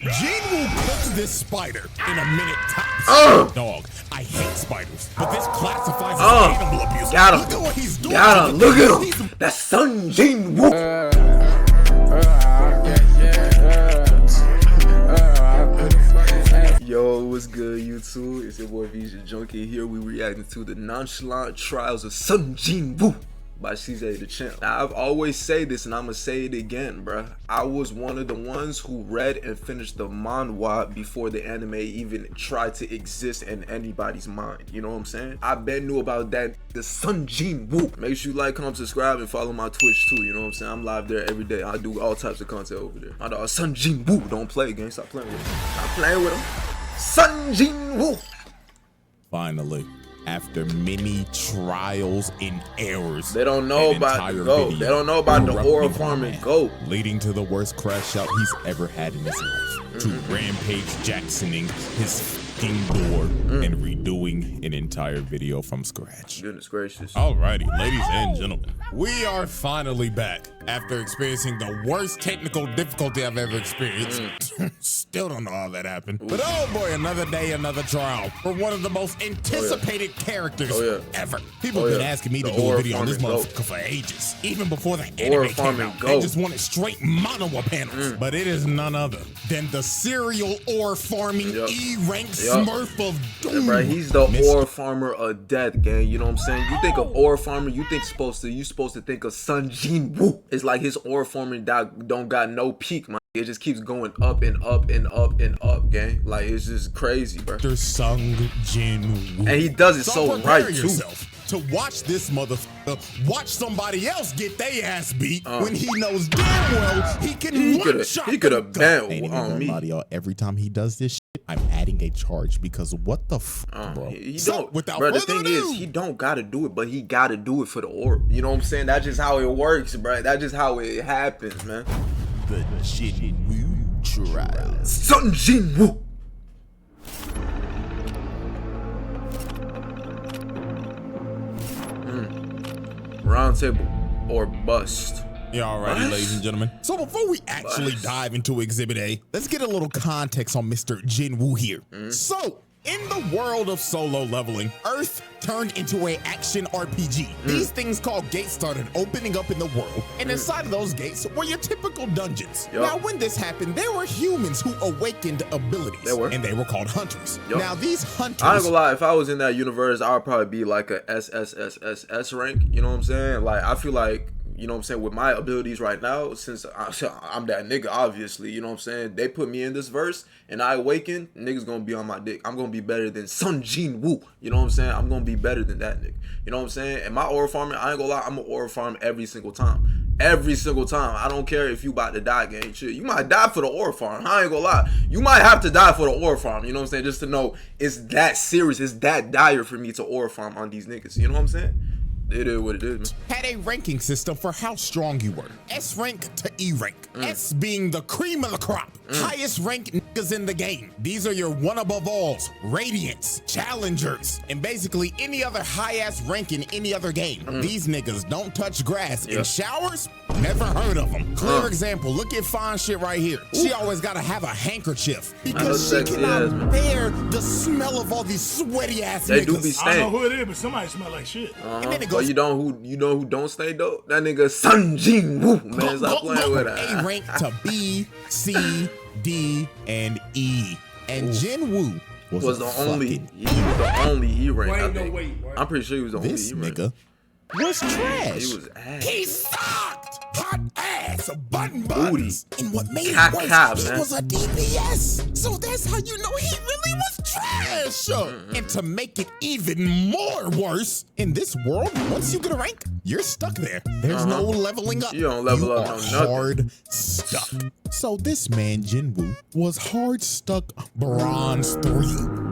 JINWOO cooked this spider in a minute tops. Dog, I hate spiders, but this classifies as animal abuse. Got him. Look at what he's doing. Got him. Look at him. That's Son JINWOO. Yo, what's good, YouTube? It's your boy Cj Dachamp here. We reacting to the Nonchalant Trials of Son JINWOO by Cj Dachamp. Now, I've always said this and I'm gonna say it again, bruh. I was one of the ones who read and finished the manhwa before the anime even tried to exist in anybody's mind. You know what I'm saying? I been knew about that, the Son JINWOO. Make sure you like, comment, subscribe, and follow my Twitch too. You know what I'm saying? I'm live there every day. I do all types of content over there. My dog Son JINWOO. Don't play, gang. Stop playing with him. Stop playing with him. Son JINWOO. Finally, after many trials and errors, they don't know about the GOAT. They don't know about the oral farming GOAT, leading to the worst crash out he's ever had in his life. To Rampage Jacksoning his fucking door and redoing an entire video from scratch. Goodness gracious. Alrighty, ladies and gentlemen, we are finally back after experiencing the worst technical difficulty I've ever experienced. Still don't know how that happened. But oh boy, another day, another trial for one of the most anticipated characters ever. People have been asking me to do a video on this motherfucker for ages, even before the anime came out. They just wanted straight manhwa panels. But it is none other than the serial ore farming E-rank Smurf of doom. Right, he's the ore farmer of death, gang. You know what I'm saying? You think of ore farmer, you supposed to think of Son JINWOO. It's like his ore farming don't got no peak, man. It just keeps going up and up and up and up, gang. Like, it's just crazy, bro. Son JINWOO. And he does it so right, too. To watch this motherfucker watch somebody else get their ass beat when he knows damn well he can he could have been on me. Every time he does this shit, I'm adding a charge because what the bro? He don't. Bro, the thing is, he don't gotta do it, but he gotta do it for the orb. You know what I'm saying? That's just how it works, bro. That's just how it happens, man. The JINWOO trial. Son JINWOO. Round table or bust. Yeah, alrighty, ladies and gentlemen. So before we actually dive into Exhibit A, let's get a little context on Mr. JINWOO here. So, in the world of solo leveling, Earth turned into an action RPG. These things called gates started opening up in the world, and inside of those gates were your typical dungeons. Now, when this happened, there were humans who awakened abilities, and they were called hunters. Now, these hunters... I ain't gonna lie, if I was in that universe, I would probably be like a SSSSS rank, you know what I'm saying? Like, I feel like, you know what I'm saying, with my abilities right now, since I'm that nigga, obviously, you know what I'm saying, they put me in this verse, and I awaken, niggas gonna be on my dick. I'm gonna be better than Son JINWOO, you know what I'm saying? I'm gonna be better than that nigga, you know what I'm saying? And my aura farming, I ain't gonna lie, I'm an aura farm every single time. Every single time. I don't care if you about to die, gang. Shit, you might die for the aura farm. I ain't gonna lie. You might have to die for the aura farm, you know what I'm saying? Just to know it's that serious, it's that dire for me to aura farm on these niggas, you know what I'm saying? It is what it is, man. Had a ranking system for how strong you were. S rank to E rank. S being the cream of the crop. Highest rank niggas in the game. These are your one above alls, radiants, challengers, and basically any other high ass rank in any other game. These niggas don't touch grass. In showers, never heard of them. Clear example, look at fine shit right here. She always gotta have a handkerchief because she cannot bear the smell of all these sweaty ass niggas. They do be staying. I don't know who it is, but somebody smell like shit. And then it goes, but you know who don't stay though? That nigga Son JINWOO, man. Stop playing with that. A rank to B, C, D, and E. And JINWOO was the only E rank. I think. I'm pretty sure he was the only E rank. Nigga was trash. He was ass. He sucked. Hot ass, button buttons. And what made it worse, he was a DPS. So that's how you know he really was trash. And to make it even more worse, in this world, once you get a rank, you're stuck there. There's no leveling up. You don't level up on nothing. Hard stuck. So this man, JINWOO, was hard stuck bronze 3.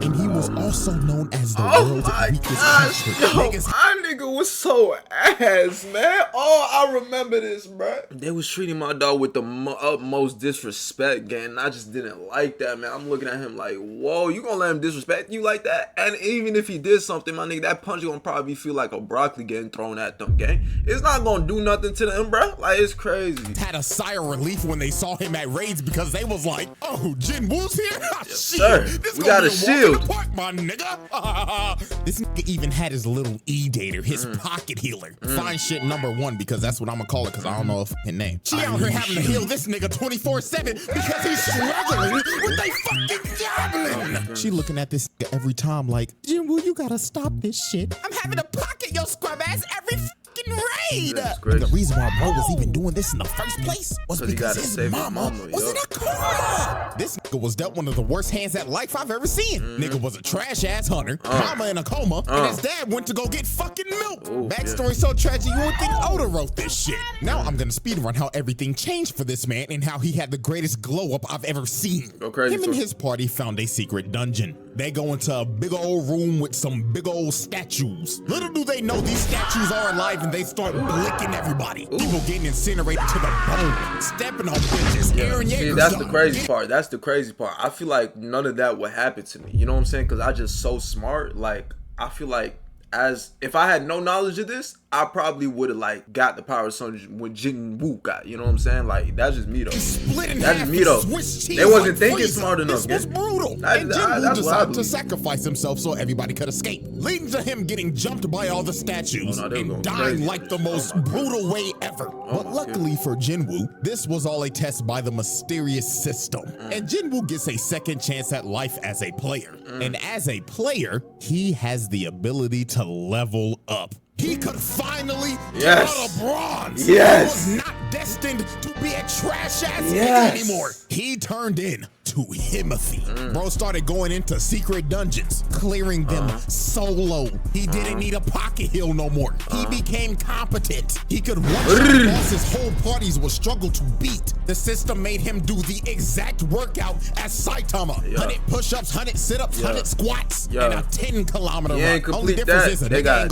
And he was also known as the world's weakest hunter. My nigga was so ass, man. Oh, I remember this, bro. They was treating my dog with the utmost disrespect, gang. I just didn't like that, man. I'm looking at him like, whoa, you gonna let him disrespect you like that? And even if he did something, my nigga, that punch gonna probably feel like a broccoli getting thrown at them, gang. It's not gonna do nothing to them, bro. Like, it's crazy. Had a sigh of relief when they saw him him at raids because they was like, oh, JINWOO's here? Shit, sir. this We gonna got be a shield. walk in the park, my nigga. This nigga even had his little E-dater, his pocket healer. Fine shit #1 because that's what I'm gonna call it because I don't know a fucking name. She out here having to heal this nigga 24/7 because he's struggling with they fucking goblin. She looking at this nigga every time like, JINWOO, you gotta stop this shit. I'm having to pocket your scrub ass every fucking raid. And the reason why bro was even doing this in the first place was because his mama was in a coma. This nigga was dealt one of the worst hands at life I've ever seen. Nigga was a trash ass hunter, mama in a coma, and his dad went to go get fucking milk. Backstory so tragic you would think Oda wrote this shit. Now I'm gonna speedrun how everything changed for this man and how he had the greatest glow up I've ever seen. Go crazy. Him and his party found a secret dungeon. They go into a big old room with some big old statues. Little do they know these statues are alive and they start licking everybody. People getting incinerated to the bone, stepping on bitches, Aaron See, Yeager's that's the done. crazy part. That's the crazy part. I feel like none of that would happen to me. You know what I'm saying? Because I just so smart. Like, I feel like as if I had no knowledge of this, I probably would have like got the power of Sun when JINWOO got. You know what I'm saying? Like, that's just me though. That's just me though. They wasn't thinking smart enough. This was brutal. And JINWOO decided to sacrifice himself so everybody could escape, leading to him getting jumped by all the statues and dying like the most brutal way ever. But luckily for JINWOO, this was all a test by the mysterious system. And JINWOO gets a second chance at life as a player. And as a player, he has the ability to level up. He could finally get out of bronze. He was not destined to be a trash ass nigga anymore. He turned in to Himothy. Bro started going into secret dungeons, clearing them solo. He didn't need a pocket heal no more. He became competent. He could one-shot bosses whole parties would struggle to beat. The system made him do the exact workout as Saitama. 100 push-ups, 100 sit-ups, 100 squats, and a 10-kilometer run. Only difference is they got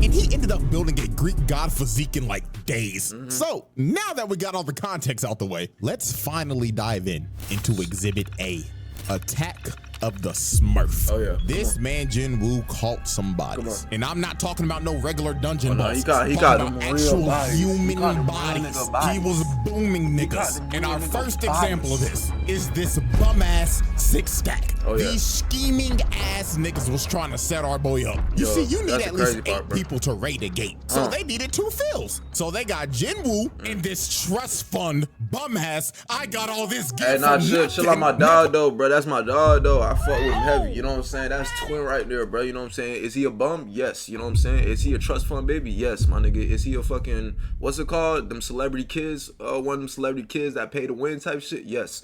and he ended up building a Greek god physique in like days. So now that we got all the context out the way, let's finally dive into Exhibit A, Attack of the Smurf. This man JINWOO caught some bodies, and I'm not talking about no regular dungeon bosses. He got them actual human bodies. He was booming niggas. And our first example of this is this bum ass 6-stack. These scheming ass niggas was trying to set our boy up. You see, you need at least 8 people to raid a gate, so they needed 2 fills. So they got JINWOO and this trust fund bum ass. I got all this gear. Hey, nah, chill out my dog though, bro. That's my dog though. I fuck with him heavy, you know what I'm saying? That's twin right there, bro. You know what I'm saying? Is he a bum? Yes. You know what I'm saying? Is he a trust fund baby? Yes, my nigga. Is he a fucking, what's it called? Them celebrity kids? One of them celebrity kids that pay to win type shit? Yes.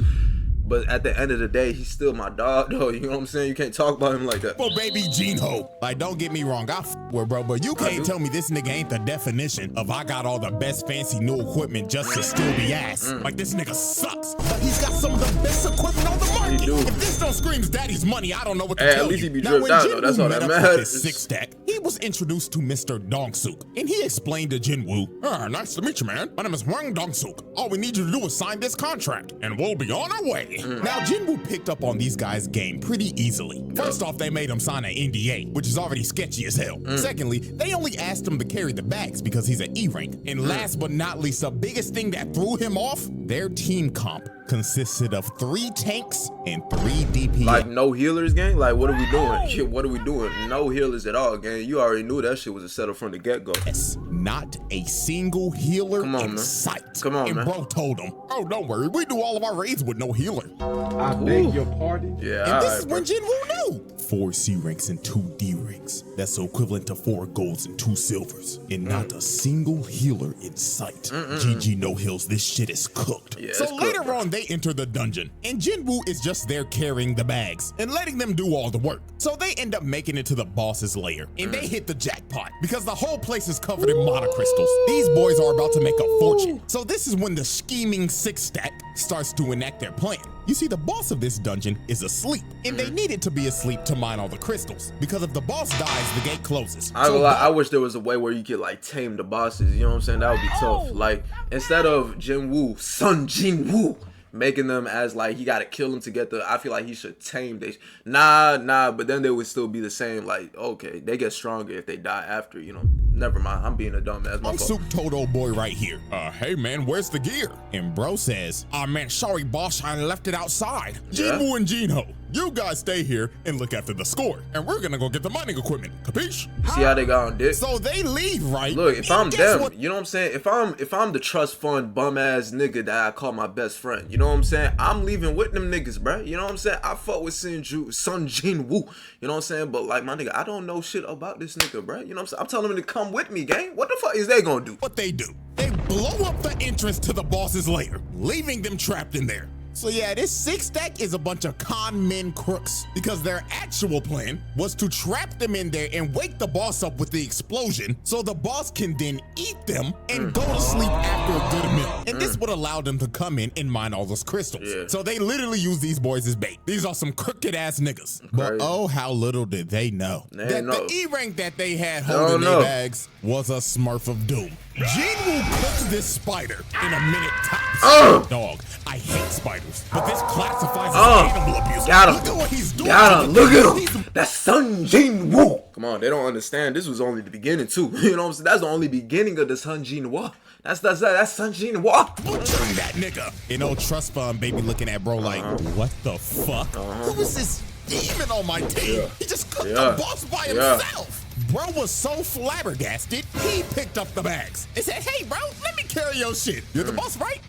But at the end of the day, he's still my dog, though. You know what I'm saying? You can't talk about him like that. Well, baby Gino. Like, don't get me wrong. I with bro, but you can't tell me this nigga ain't the definition of I got all the best fancy new equipment just to still be ass. Like, this nigga sucks. But he's got some of the best equipment on the market. If this don't screams daddy's money, I don't know what to tell you. At least he be dripped out, though. That's all that matters. 6-stack, he was introduced to Mr. Dongsook, and he explained to JINWOO, nice to meet you, man. My name is Hwang Dongsook. All we need you to do is sign this contract, and we'll be on our way. Now, JINWOO picked up on these guys' game pretty easily. First off, they made him sign an NDA, which is already sketchy as hell. Secondly, they only asked him to carry the bags because he's an E-rank. And last but not least, the biggest thing that threw him off, their team comp consisted of 3 tanks and 3 DPS. Like no healers, gang? Like what are we doing? What are we doing? No healers at all, gang. You already knew that shit was a setup from the get-go. Yes, not a single healer in sight. Come on, and man. bro told him, oh, don't worry, we do all of our raids with no healer. I beg your pardon? Yeah, And this is when JINWOO knew. 4 C ranks and 2 D ranks. That's equivalent to 4 golds and 2 silvers. And not a single healer in sight. GG no heals, this shit is cooked. Yeah, so it's later cooked, bro. on, they enter the dungeon. And JINWOO is just there carrying the bags and letting them do all the work. So they end up making it to the boss's lair. And they hit the jackpot because the whole place is covered in monocrystals. These boys are about to make a fortune. So this is when the scheming 6-stack starts to enact their plan. You see, the boss of this dungeon is asleep, and they needed to be asleep to mine all the crystals, because if the boss dies, the gate closes. I wish there was a way where you could like tame the bosses, you know what I'm saying? That would be tough. Like, instead of JINWOO, Sun JINWOO, making them as like he gotta kill them to get the, I feel like he should tame they nah, but then they would still be the same. Like, okay, they get stronger if they die after, you know. Never mind. I'm being a dumbass. My fault. Suk told old boy right here, hey man, where's the gear? And bro says, man, sorry boss, I left it outside. Yeah. Jinwoo and Jinho, you guys stay here and look after the score, and we're gonna go get the mining equipment. Capiche? See how they got on dick? So they leave, right? Look, if And I'm guess them, what? you know what I'm saying? If I'm the trust fund bum ass nigga that I call my best friend, you know what I'm saying? I'm leaving with them niggas, bruh. You know what I'm saying? I fuck with Sun JinWoo, you know what I'm saying? But like my nigga, I don't know shit about this nigga, bruh. You know what I'm saying? I'm telling him to come with me, gang. What the fuck is they gonna do? What they do? They blow up the entrance to the boss's lair, leaving them trapped in there. So yeah, this 6-stack is a bunch of con men crooks because their actual plan was to trap them in there and wake the boss up with the explosion so the boss can then eat them and go to sleep after a good meal. And this would allow them to come in and mine all those crystals. Yeah. So they literally use these boys as bait. These are some crooked ass niggas. But Crazy. oh, how little did they know that know. the E rank that they had holding their bags was a Smurf of Doom. JINWOO cooked this spider in a minute tops. Dog, I hate spiders, but this classifies as animal abuse. Got him. Look at what he's doing. Got him. Look at him. That's Sun JinWoo. Come on, they don't understand. This was only the beginning too. You know what I'm saying? That's the only beginning of the Sun JinWoo. That's Sun JinWoo. Butchering that nigga. And old trust fund baby looking at bro like, what the fuck? Who is this demon on my team? He just cooked the boss by himself. Bro was so flabbergasted, he picked up the bags and said, hey, bro, let me carry your shit. You're the boss, right?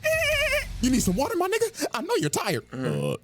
You need some water, my nigga? I know you're tired.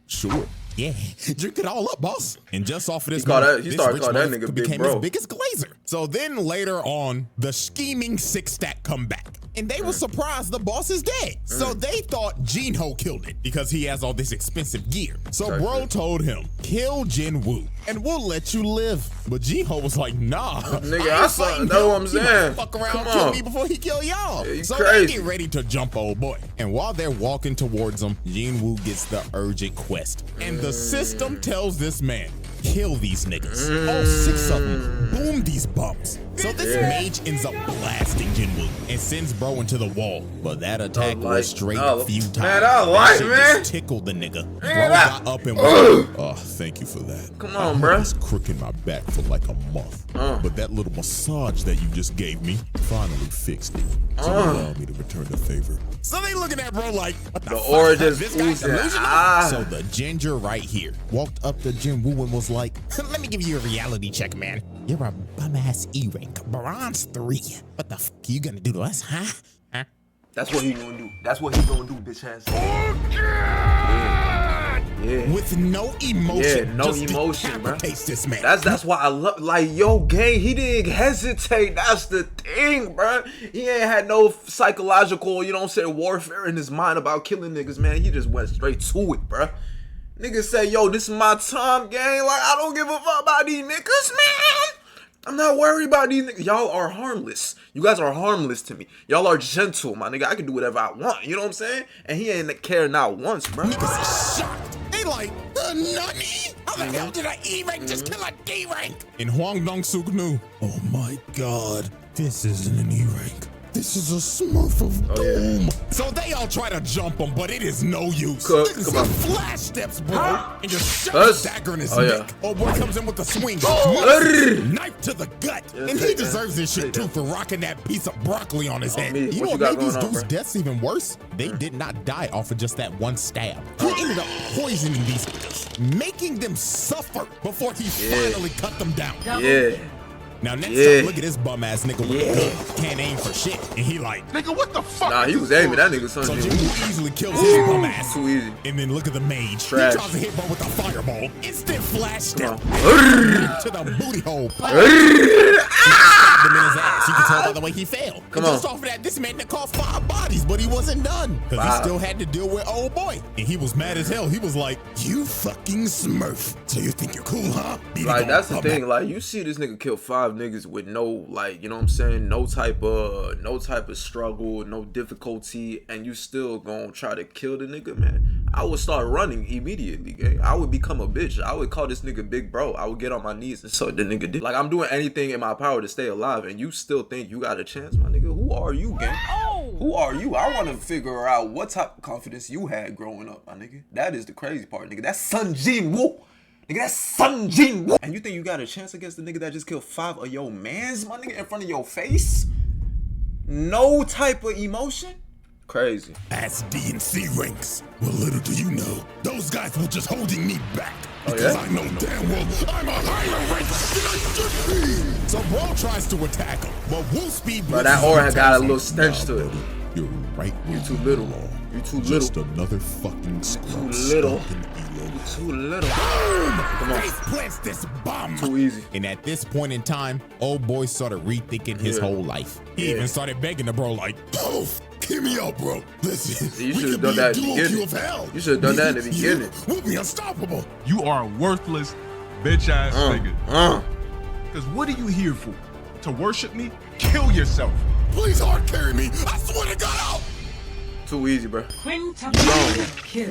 Sure. Yeah, drink it all up, boss. And just off of this, He started calling that nigga became big bro. his biggest glazer. So then later on, the scheming 6-stack come back. And they were surprised the boss is dead. So they thought Jinho killed it because he has all this expensive gear. So bro told him, kill JinWoo and we'll let you live. But Jinho was like, nah. Nigga, I saw that's what I'm saying. Fuck around, Come kill on. me before he kill y'all. Yeah, So crazy. they get ready to jump old boy. And while they're walking towards him, JinWoo gets the urgent quest. And the system tells this man, kill these niggas. All 6 of them. Boom these bums. So this mage ends up blasting JinWoo and sends bro into the wall. But that attack was straight futile. Man, I like, man. Just tickled the nigga. Bro got up and went, oh, thank you for that. Come on, I bro. was crook in my back for like a month. But that little massage that you just gave me finally fixed it. So allow me to return the favor. So they looking at bro like, what the fuck? origins This guy's oozing. delusional? So the ginger right here walked up to JinWoo and was like, let me give you a reality check, man. You're a bum-ass E-rank, bronze 3. What the fuck are you gonna do to us, huh? That's what he gonna do. That's what he gonna do, bitch ass. Yeah. With no emotion. Yeah, no just emotion, bro. decapitates this man. That's why I love, like, yo, gang, he didn't hesitate. That's the thing, bro. He ain't had no psychological, you know what I'm saying, warfare in his mind about killing niggas, man. He just went straight to it, bro. Niggas say, yo, this is my time, gang. Like, I don't give a fuck about these niggas, man. I'm not worried about these niggas. Y'all are harmless. You guys are harmless to me. Y'all are gentle, my nigga. I can do whatever I want. You know what I'm saying? And he ain't care not once, bro. Niggas is shocked. They like, the nutty? How the hell did an E-rank just kill a D-rank? And Hwang Dong-suk knew, oh my god, this isn't an E-rank. This is a Smurf of Doom. So they all try to jump him, but it is no use. Come on. Flash steps, bro, and just shoves a dagger in his neck. Oh boy comes in with a swing. Knife to the gut. And he deserves this shit too for rocking that piece of broccoli on his head. You know what made these dudes' deaths even worse? They did not die off of just that one stab. He ended up poisoning these niggas, making them suffer before he finally cut them down. Yeah. Now next time, look at this bum ass nigga with a gun. Can't aim for shit. And he like, Nigga, what the fuck? Nah, he was aiming that nigga so son. JinWoo easily kills his bum ass. Too easy. And then look at the mage. Trash. He tries to hit bro with a fireball. Instant flash step. To the booty hole. Stabbed him in his ass. You can tell by the way he fell. Come and just on. off of that, this man that caught 5 bodies, but he wasn't done. Because he still had to deal with old boy. And he was mad as hell. He was like, you fucking Smurf. So you think you're cool, huh? Like, that's the thing. Like, you see this nigga kill 5 niggas with no, like, you know what I'm saying? No type of struggle, no difficulty, and you still gonna try to kill the nigga, man. I would start running immediately, gang. I would become a bitch. I would call this nigga big bro. I would get on my knees and suck the nigga dick. Like, I'm doing anything in my power to stay alive, and you still think you got a chance, my nigga? Who are you, gang? Who are you? I want to figure out what type of confidence you had growing up, my nigga. That is the crazy part, nigga. That's Sun JinWoo. Nigga, that's Sun JINWOO. And you think you got a chance against the nigga that just killed 5 of your mans, my nigga, in front of your face? No type of emotion? Crazy. As DNC ranks, well, little do you know, those guys were just holding me back. Because I know damn well I'm a higher rank than I should be. So Bro tries to attack him, but Woo Speed. Bro, that aura got a little stench to it. You're right. You too little. You too little. Just another fucking too little. You too little. Come on. Plants this bomb. Too easy. And at this point in time, old boy started rethinking his whole life. He even started begging the bro like, "Poof, give me up, bro. Listen, you should have done that in the beginning. You should have done that in the beginning. We'll be unstoppable. You are a worthless, bitch ass nigga. Cause what are you here for? To worship me? Kill yourself. Please hard carry me. I swear to God, out. Too easy, bro.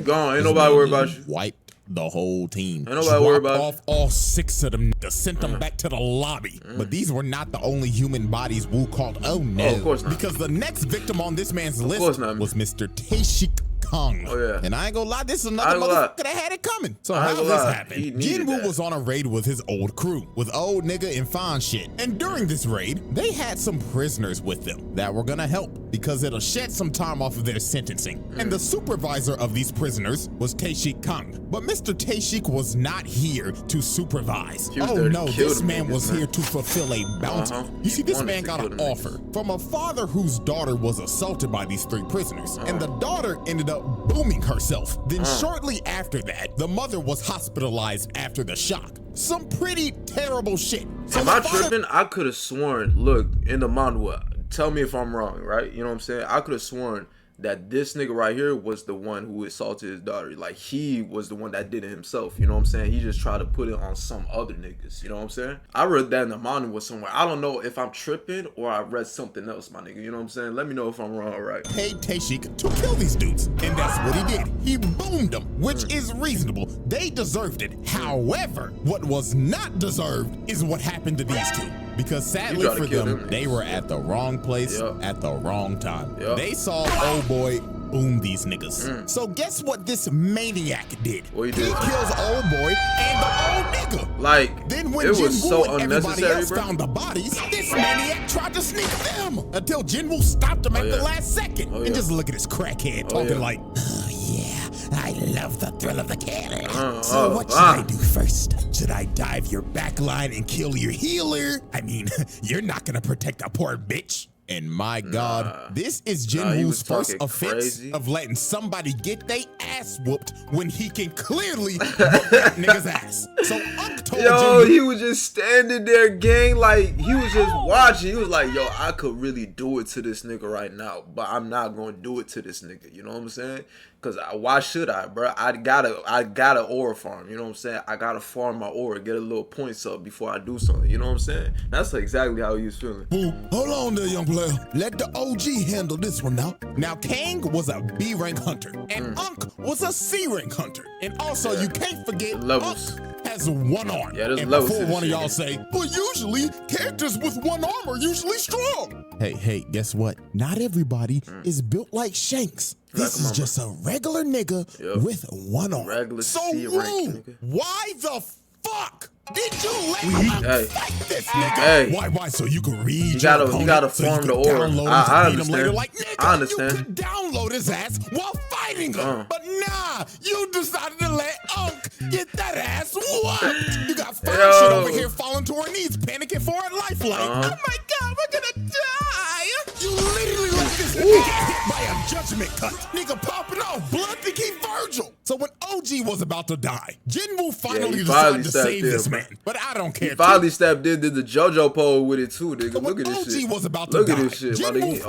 Gone. Ain't nobody worried about you. Wiped the whole team. Ain't nobody worried about off all 6 of them. Sent them back to the lobby. But these were not the only human bodies Wu called. Oh no. Oh, of course not. Because the next victim on this man's list was Mr. Taeshik Kong. Oh yeah. And I ain't gonna lie, this is another motherfucker that had it coming. So how this happened? JINWOO was on a raid with his old crew, with old nigga and fine shit. And during this raid, they had some prisoners with them that were gonna help because it'll shed some time off of their sentencing. And the supervisor of these prisoners was Taeshik Kong. But Mr. Taeshik was not here to supervise. Oh no, this man was here to fulfill a bounty. You see, this man got an offer from a father whose daughter was assaulted by these 3 prisoners. And the daughter ended up booming herself. Then shortly after that, the mother was hospitalized after the shock. Some pretty terrible shit. So am I tripping? I could have sworn, look, in the manhwa, tell me if I'm wrong, right? You know what I'm saying? I could have sworn that this nigga right here was the one who assaulted his daughter. Like, he was the one that did it himself, you know what I'm saying? He just tried to put it on some other niggas, you know what I'm saying? I read that in the manhwa somewhere. I don't know if I'm tripping or I read something else, my nigga, you know what I'm saying? Let me know if I'm wrong or right. Paid Taeshik to kill these dudes, and that's what he did. He boomed them, which is reasonable. They deserved it. However, what was not deserved is what happened to these 2. Because sadly for them, they were at the wrong place at the wrong time. They saw old boy boom these niggas. So guess what this maniac did? He kills old boy and the old nigga. Like, then when JINWOO and everybody else found the bodies, this maniac tried to sneak them until JINWOO stopped him at the last second. And just look at this crackhead talking like, oh yeah, I love the thrill of the killing. So what should I do first? Should I dive your backline and kill your healer? I mean, you're not gonna protect a poor bitch. And my God, this is JINWOO's first offense of letting somebody get they ass whooped when he can clearly whoop that nigga's ass. So Unk told JINWOO, he was just standing there, gang, like, he was just watching. He was like, yo, I could really do it to this nigga right now, but I'm not gonna do it to this nigga, you know what I'm saying? Cause why should I, bro? I gotta aura farm, you know what I'm saying? I gotta farm my aura, get a little points up before I do something, you know what I'm saying? That's exactly how he was feeling. Boo, hold on there, young player. Let the OG handle this one now. Now, Kang was a B rank hunter, and Unk was a C rank hunter. And also, you can't forget, Unk has 1 arm. And before one of y'all say, well, usually characters with 1 arm are usually strong. Hey, guess what? Not everybody is built like Shanks. This is just a regular nigga with 1 arm. Regular so, Woo, why the fuck did you let me fight this nigga? Why? So you can read you gotta farm the aura. I understand. Like, nigga, I understand. You could download his ass while fighting him. But nah, you decided to let Unk get that ass whooped. You got fine shit over here falling to her knees, panicking for her life like, oh my God, we're gonna die. You literally let this nigga get hit by a judgment cut. Nigga popping off, blood think he Virgil. So when OG was about to die, JINWOO finally decided to save this man. But I don't care. He finally stepped in, did the JoJo pole with it too, nigga. So look at this shit. OG was about to die. Look at this shit, my nigga.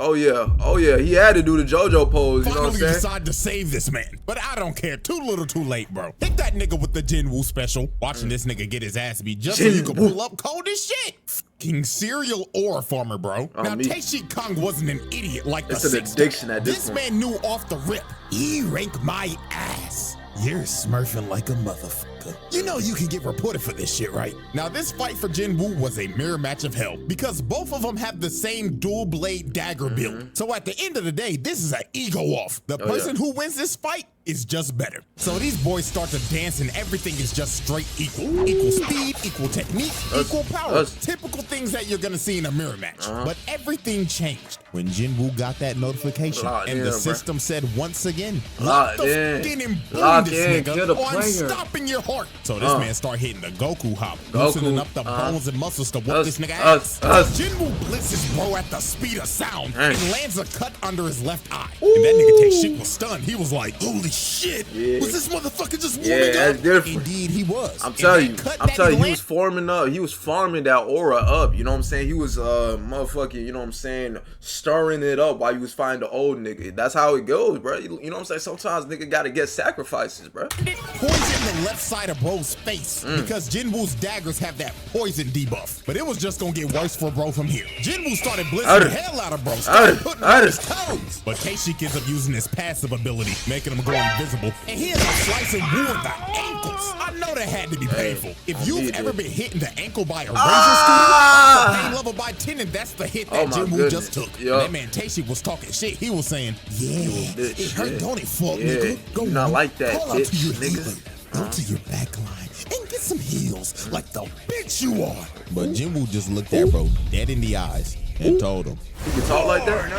Oh yeah. He had to do the JoJo pose. You know what I'm saying? Finally decided to save this man. But I don't care. Too little, too late, bro. Hit that nigga with the JINWOO special. Watching this nigga get his ass beat just so you can pull up cold as shit. King serial aura farmer, bro. Now Taeshik Kong wasn't an idiot like the It's an addiction at this point. This man knew off the rip. He rank my ass. You're smurfing like a motherfucker. You know you can get reported for this shit, right? Now this fight for JINWOO was a mirror match of hell because both of them have the same dual blade dagger build. So at the end of the day, this is an ego off. The person who wins this fight is just better. So these boys start to dance and everything is just straight equal. Equal speed, equal technique, equal power. Typical things that you're gonna see in a mirror match. But everything changed when JINWOO got that notification and the system said once again, lock the fucking and boom this nigga, or I'm stopping your heart. So this man start hitting the Goku hop, loosening up the bones and muscles to whoop this nigga ass. JINWOO blitzes bro at the speed of sound and lands a cut under his left eye. And that nigga Take Shit was stunned. He was like, holy shit, was this motherfucker just warming up? That's different. Indeed he was. I'm telling you, he was forming up. He was farming that aura up. You know what I'm saying? He was motherfucking, you know what I'm saying, stirring it up while he was fighting the old nigga. That's how it goes, bro. You know what I'm saying? Sometimes nigga gotta get sacrifices, bro. Poison the left side of bro's face because JINWOO's daggers have that poison debuff. But it was just gonna get worse for bro from here. JINWOO started blitzing the hell out of bro, started putting him on his toes. But K-Shik ends up using his passive ability, making him go invisible. And he ends up slicing Woo in the ankles. I know that had to be painful. If you've ever been hit in the ankle by a razor student, the pain level by 10, and that's the hit that JINWOO just took. And that man K-Shik was talking shit. He was saying, yeah, it hurt, don't it, fuck nigga? Go not on, like that, call out to your bitch, healer. Go to your back line and get some heals like the bitch you are. But JINWOO just looked at bro dead in the eyes and told him, he can talk like that?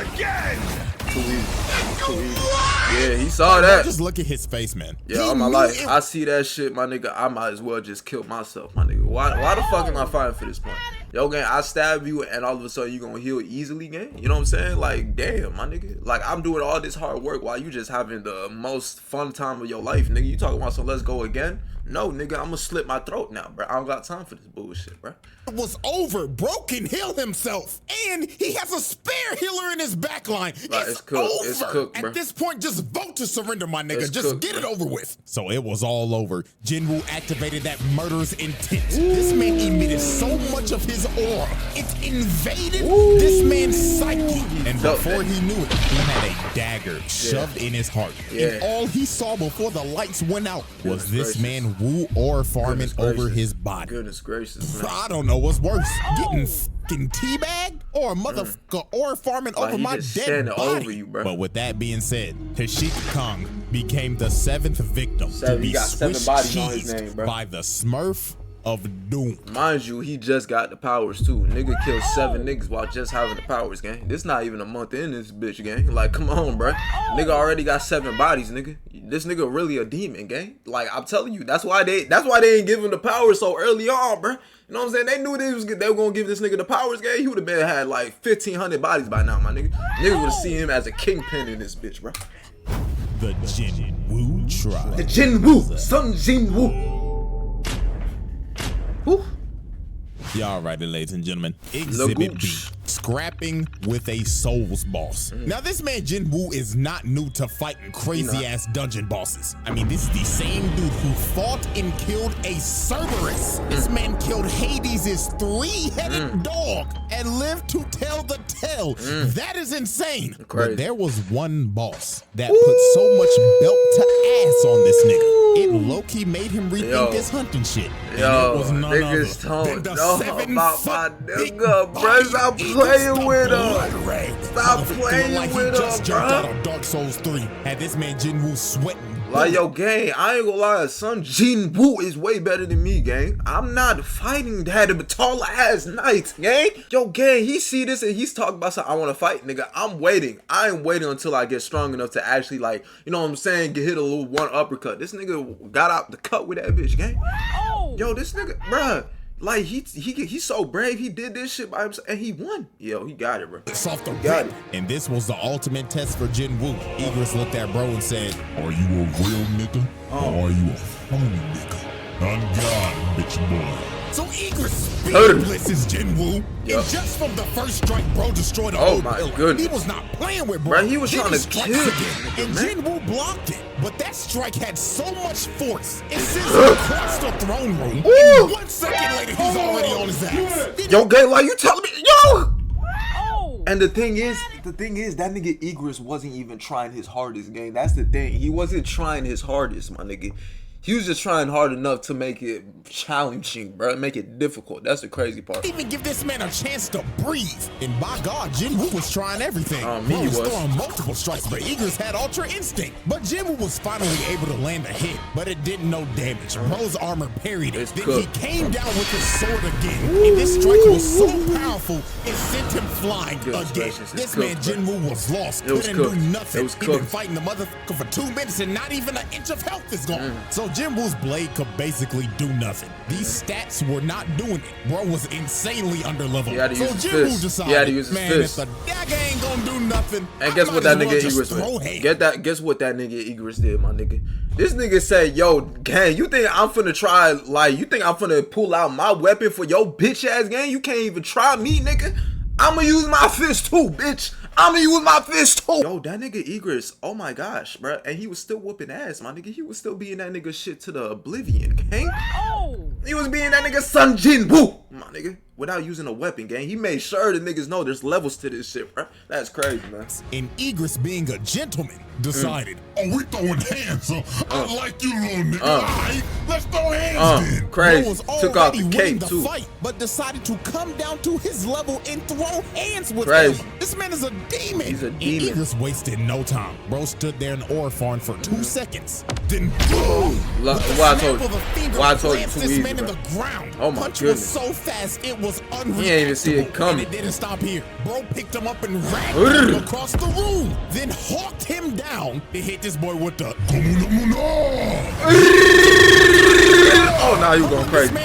Too easy. Yeah, he saw that. Just look at his face, man. Yeah, all my life, I see that shit, my nigga. I might as well just kill myself, my nigga. Why the fuck am I fighting for this point? Yo, gang, I stab you and all of a sudden you gonna heal easily, gang? You know what I'm saying? Like, damn, my nigga. Like, I'm doing all this hard work while you just having the most fun time of your life, nigga. You talking about some let's go again? No, nigga, I'm gonna slit my throat now, bro. I don't got time for this bullshit, bro. It was over. Bro can heal himself. And he has a spare healer in his backline. It's cooked. over. It's cooked, bro. At this point, just vote to surrender, my nigga. It's just cooked, get it bro. over with. So it was all over. JINWOO activated that murderous intent. This man emitted so much of his aura. It invaded this man's psyche. And before he knew it, he had a dagger shoved in his heart. And all he saw before the lights went out was this man Woo aura farming over his body. Goodness gracious, man. I don't know what's worse, getting fucking teabagged or a motherfucker or farming over my dead body. Over you, bro. But with that being said, Tashika Kong became the 7th victim to be he got 7 bodies on his name, bro. by the Smurf of Doom. Mind you, he just got the powers too. Nigga killed 7 niggas while just having the powers, gang. This not even a month in this bitch, gang. Like, come on, bro. Nigga already got 7 bodies, nigga. This nigga really a demon, gang. Like, I'm telling you, that's why they ain't give him the power so early on, bro. You know what I'm saying? They knew they were gonna give this nigga the powers, gang. He would have had like 1,500 bodies by now, my nigga. Niggas would have seen him as a kingpin in this bitch, bro. The JINWOO tribe. The JINWOO, Sun JINWOO. Whew. Y'all righty, ladies and gentlemen. Exhibit B. Scrapping with a Souls boss. Now, this man JINWOO is not new to fighting crazy-ass dungeon bosses. I mean, this is the same dude who fought and killed a Cerberus. This man killed Hades' 3-headed dog and lived to tell the tale. That is insane. But there was one boss that put so much belt to ass on this nigga. It low-key made him rethink his hunting shit. And it was none other than the 7-foot big bro. Stop playing with her. Stop playing like with he just her, jumped bro. out of Dark Souls 3. Had this man JINWOO sweating. Like, yo, gang, I ain't gonna lie, Sun JINWOO is way better than me, gang. I'm not fighting that tall ass knight, gang. Yo, gang, he see this and he's talking about something. I wanna fight, nigga. I'm waiting. I ain't waiting until I get strong enough to actually, like, you know what I'm saying, get hit a little one uppercut. This nigga got out the cut with that bitch, gang. Yo, this nigga, bruh. Like, he's so brave. He did this shit by himself and he won. Yo, he got it, bro. Soft the rip. And this was the ultimate test for JINWOO. Igris looked at bro and said, are you a real nigga or are you a phony nigga? On God, bitch boy. So Igris speed blitzes JINWOO. And just from the first strike, bro destroyed the whole pillar. Goodness. He was not playing with bro. He was trying to kill again. And JINWOO blocked it. But that strike had so much force. It sends him across the throne room. And 1 second later, he's already on his ass. Yo, gang, like, you telling me, yo! And the thing is, that nigga Igris wasn't even trying his hardest, gang. That's the thing. He wasn't trying his hardest, my nigga. He was just trying hard enough to make it challenging, bro. Make it difficult. That's the crazy part. Even give this man a chance to breathe. And by God, JINWOO was trying everything. He was was throwing multiple strikes, but Eagles had Ultra Instinct. But JINWOO was finally able to land a hit, but it did no damage. Bro's armor parried it. Then he came down with his sword again. And this strike was so powerful, it sent him flying again. This man, JINWOO, was lost. Couldn't do nothing. He been fighting the motherfucker for 2 minutes and not even an inch of health is gone. So JINWOO's blade could basically do nothing. These stats were not doing it. Bro was insanely under level. So JINWOO decided, man, if the dagger ain't gonna do nothing, and guess what that nigga Igris did? Guess what that nigga Igris did, my nigga? This nigga said, yo, gang, you think I'm finna try, like, you think I'm finna pull out my weapon for your bitch ass gang? You can't even try me, nigga. I'ma use my fist too, bitch. I'ma use my fist too. Yo, that nigga Igris, oh my gosh, bro. And he was still whooping ass, my nigga. He was still being that nigga shit to the oblivion, gang. He was being that nigga Son JINWOO, my nigga, without using a weapon, gang. He made sure the niggas know there's levels to this shit, bro. That's crazy, man. And Igris, being a gentleman, decided, oh, we throwing hands, so I like you, little nigga. All right, let's throw hands then. Crazy. Was took off the cape, the too. Fight, but decided to come down to his level and throw hands with him. This man is a demon. He's a demon. And Igris wasted no time. Bro stood there in aura farm for 2 seconds. Then why I told you too this easy, man bro. in the ground. Oh my Punch goodness. was so fast, it was unreal. He ain't even see it coming. And it didn't stop here. Bro picked him up and ran him across the room. Then hawked him down to hit this boy with the oh, now you going crazy.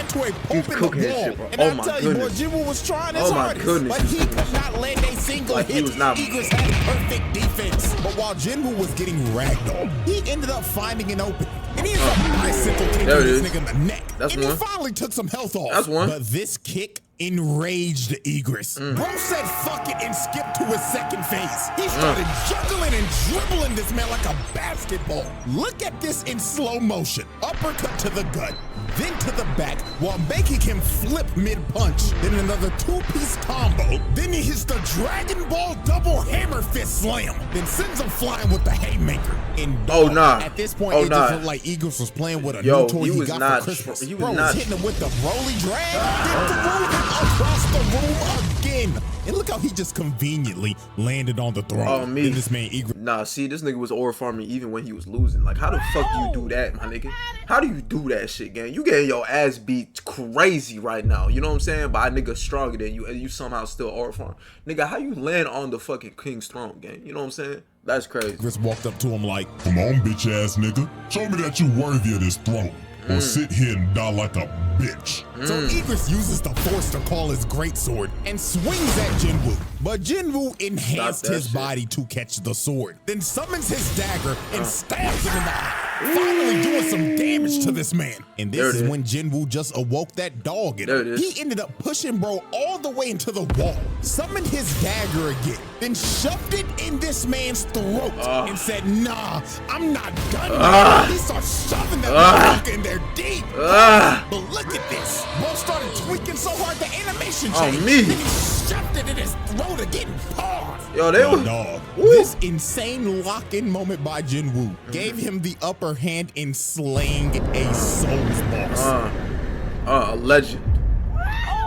He's cooking his shit, bro. And Oh I my tell you, boy, goodness. JINWOO was trying his hardest, goodness. but he could not land a single hit. He was not. Igris had perfect defense. But while JINWOO was getting ragdolled, he ended up finding an opening. And he ended up bicycle kicking this nigga in the neck. That's and one. he finally took some health off. That's one. But this kick enraged Igris. Bro said fuck it and skipped to his second phase. He started juggling and dribbling this man like a basketball. Look at this in slow motion. Uppercut to the gut, then to the back, while making him flip mid-punch. Then another 2-piece combo. Then he hits the Dragon Ball double hammer fist slam. Then sends him flying with the haymaker. And at this point, it just looked like Igris was playing with a new toy he got for Christmas. Bro was hitting him with the Broly drag, then threw him across the room again. And look how he just conveniently landed on the throne. Oh, me. This man Igris. Nah, see, this nigga was aura farming even when he was losing. Like, how the fuck do you do that, my nigga? How do you do that shit, gang? You getting your ass beat crazy right now. You know what I'm saying? By a nigga stronger than you, and you somehow still aura farm. Nigga, how you land on the fucking king's throne, gang? You know what I'm saying? That's crazy. Chris walked up to him like, come on, bitch ass nigga. Show me that you worthy of this throne. Or sit here and die like a bitch. So Igris uses the force to call his greatsword and swings at JINWOO. But JINWOO enhanced his body to catch the sword, then summons his dagger and stabs him in the eye, finally doing some damage to this man. And this is when JINWOO just awoke that dog in him. He ended up pushing bro all the way into the wall, summoned his dagger again, then shoved it in this man's throat and said, nah, I'm not done. He starts shoving that motherfucker in there deep. But look at this. Bro started tweaking so hard the animation changed. Then he shoved it in his throat again. Pause. Yo, they were dog. This insane lock-in moment by JINWOO gave him the upper hand in slaying a Souls boss. A legend.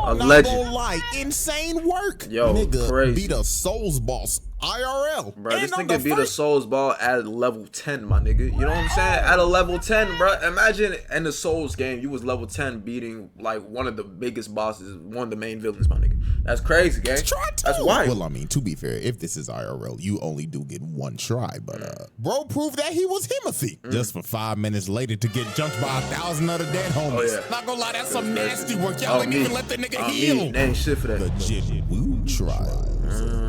A Not legend. gonna lie, insane work. Yo, nigga crazy. beat a Souls boss IRL. Bro, this nigga beat a Souls ball at level 10, my nigga. You know what I'm saying? At a level 10, bro. Imagine in the Souls game, you was level 10 beating like one of the biggest bosses, one of the main villains, my nigga. That's crazy, gang. That's wild. Well, I mean, to be fair, if this is IRL, you only do get one try. But bro proved that he was Himothy. Just for 5 minutes later to get jumped by 1,000 other dead homies. Not gonna lie, that's some nasty work. Y'all ain't even let the nigga heal. They ain't shit for that. The JINWOO trials.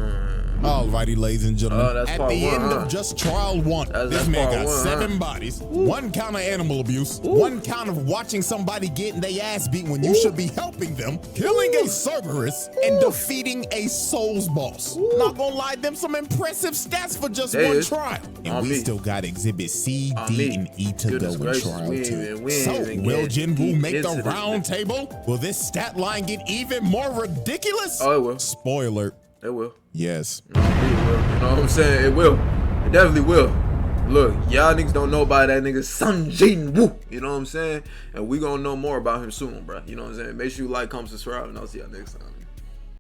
Alrighty, ladies and gentlemen, at the end of just trial 1, this man got 7 bodies, 1 count of animal abuse, 1 count of watching somebody getting their ass beat when you should be helping them, killing a Cerberus, and defeating a Souls boss. Not gonna lie, them some impressive stats for just 1 trial. And we still got Exhibit C, D, and E to go in trial 2. So, will JINWOO make the round table? Will this stat line get even more ridiculous? Oh, it will. Spoiler. It will. Yes. It will. You know what I'm saying? It will. It definitely will. Look, y'all niggas don't know about that nigga JINWOO. You know what I'm saying? And we gonna know more about him soon, bro. You know what I'm saying? Make sure you like, comment, subscribe, and I'll see y'all next time.